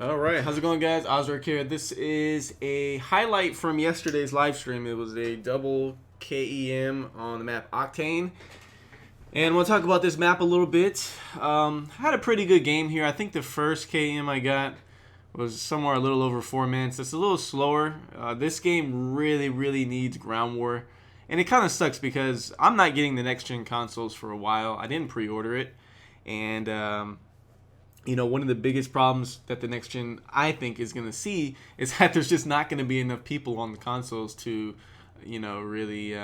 All right, how's it going, guys? Ozark here. This is a highlight from yesterday's live stream. It was a double KEM on the map Octane, and we'll talk about this map a little bit. Had a pretty good game here. I think the first KEM I got was somewhere a little over 4 minutes. It's a little slower. This game really needs ground war, and it kind of sucks because I'm not getting the next gen consoles for a while. I didn't pre-order it, and one of the biggest problems that the next gen I think is going to see is that there's just not going to be enough people on the consoles to, really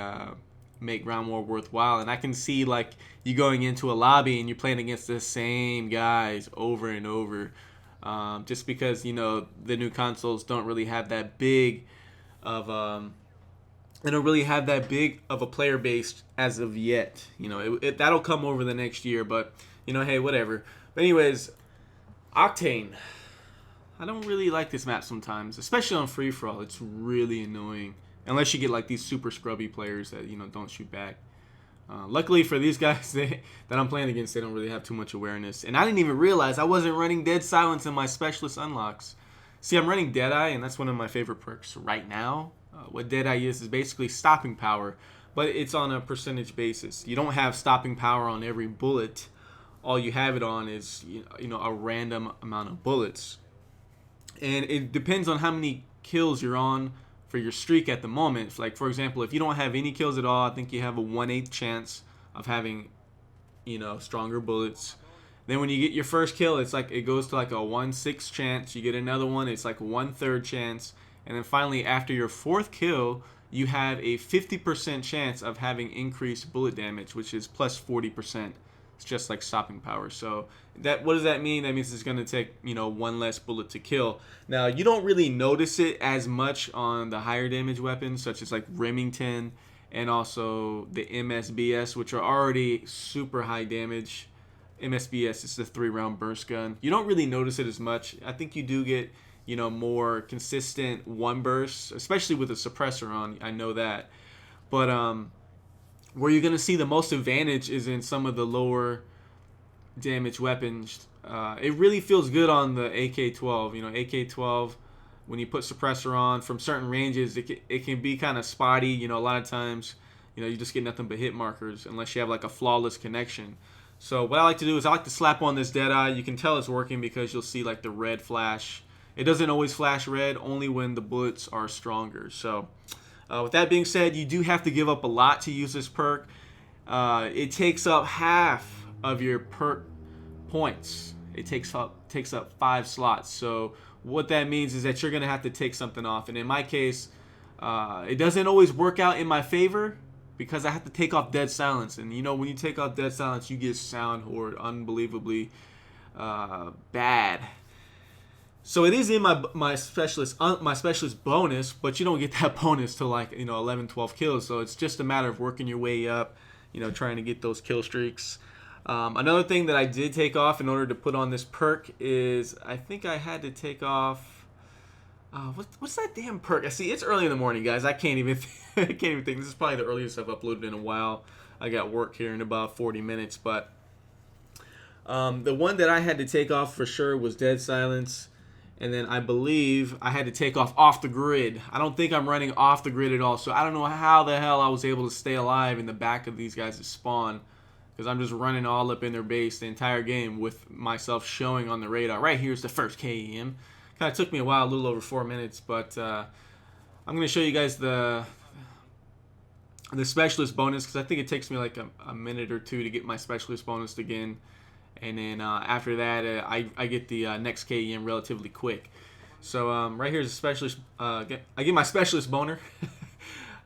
make ground war worthwhile. And I can see like you going into a lobby and you're playing against the same guys over and over, just because the new consoles don't really have that big of they don't really have that big of a player base as of yet. That'll come over the next year, but hey, whatever. But anyways, Octane. I don't really like this map sometimes, especially on free for all. It's really annoying unless you get like these super scrubby players that don't shoot back. Luckily for these guys that I'm playing against, they don't really have too much awareness. And I didn't even realize I wasn't running Dead Silence in my specialist unlocks. See, I'm running Deadeye, and that's one of my favorite perks right now. What Deadeye is basically stopping power, but it's on a percentage basis. You don't have stopping power on every bullet. All you have it on is a random amount of bullets, and it depends on how many kills you're on for your streak at the moment. Like, for example, if you don't have any kills at all, I think you have a 1/8 chance of having stronger bullets. Then when you get your first kill, it's like it goes to like a 1/6 chance. You get another one, it's like 1/3 chance, and then finally after your fourth kill, you have a 50% chance of having increased bullet damage, which is plus 40%. It's just like stopping power. So what does that mean? That means it's going to take one less bullet to kill. Now you don't really notice it as much on the higher damage weapons, such as like Remington and also the MSBS, which are already super high damage. MSBS is the 3-round burst gun. You don't really notice it as much. I think you do get more consistent one bursts, especially with a suppressor on. I know that, but where you're going to see the most advantage is in some of the lower damage weapons. It really feels good on the AK12. AK12, when you put suppressor on from certain ranges, it can be kind of spotty. A lot of times, you just get nothing but hit markers unless you have like a flawless connection. So what I like to do is I like to slap on this Deadeye. You can tell it's working because you'll see like the red flash. It doesn't always flash red, only when the bullets are stronger. So with that being said, you do have to give up a lot to use this perk. It takes up half of your perk points. It takes up 5 slots. So what that means is that you're gonna have to take something off. And in my case, it doesn't always work out in my favor because I have to take off Dead Silence. And when you take off Dead Silence, you get sound horde unbelievably bad. So it is in my specialist bonus, but you don't get that bonus to like 11, 12 kills. So it's just a matter of working your way up, trying to get those kill streaks. Another thing that I did take off in order to put on this perk is I think I had to take off. What's that damn perk? I see it's early in the morning, guys. I can't even I can't even think. This is probably the earliest I've uploaded in a while. I got work here in about 40 minutes, but the one that I had to take off for sure was Dead Silence. And then I believe I had to take off the grid. I don't think I'm running off the grid at all. So I don't know how the hell I was able to stay alive in the back of these guys' spawn. Because I'm just running all up in their base the entire game with myself showing on the radar. Right here's the first KEM. Kind of took me a while, a little over 4 minutes. But I'm going to show you guys the specialist bonus. Because I think it takes me like a minute or two to get my specialist bonus again. And then after that, I get the next KEM relatively quick. So right here's a specialist. I get my specialist boner.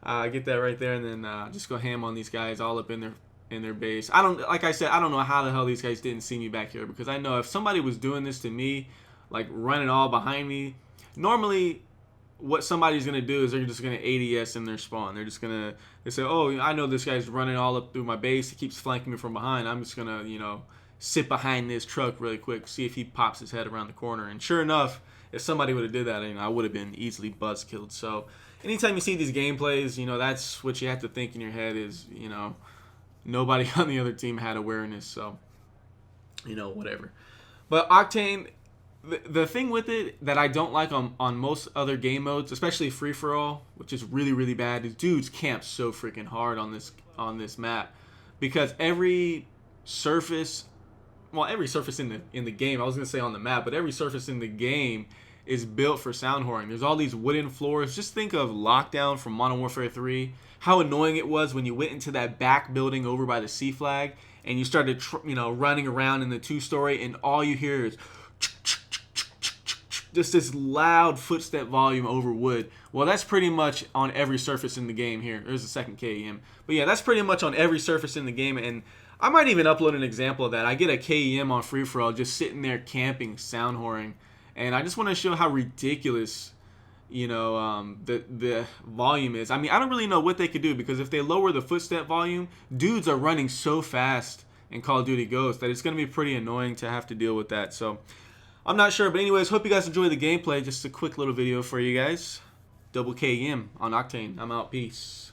I get that right there, and then just go ham on these guys all up in their base. Like I said, I don't know how the hell these guys didn't see me back here, because I know if somebody was doing this to me, like running all behind me, normally what somebody's gonna do is they're just gonna ADS in their spawn. They say, oh, I know this guy's running all up through my base. He keeps flanking me from behind. I'm just gonna sit behind this truck really quick, see if he pops his head around the corner. And sure enough, if somebody would have did that, I would have been easily buzz killed. So anytime you see these gameplays, that's what you have to think in your head is, nobody on the other team had awareness. So, whatever. But Octane, the thing with it that I don't like on most other game modes, especially free for all, which is really really bad, is dudes camp so freaking hard on this map, because every surface, well, every surface in the game, I was gonna say on the map, but every surface in the game is built for sound whoring. There's all these wooden floors. Just think of Lockdown from Modern Warfare 3. How annoying it was when you went into that back building over by the C flag and you started, running around in the 2-story, and all you hear is just this loud footstep volume over wood. Well, that's pretty much on every surface in the game here. There's a second KEM. But yeah, that's pretty much on every surface in the game, and I might even upload an example of that. I get a KEM on free-for-all just sitting there camping, sound whoring, and I just want to show how ridiculous, the volume is. I mean, I don't really know what they could do, because if they lower the footstep volume, dudes are running so fast in Call of Duty Ghosts that it's going to be pretty annoying to have to deal with that. So I'm not sure, but anyways, hope you guys enjoy the gameplay. Just a quick little video for you guys. Double KEM on Octane. I'm out. Peace.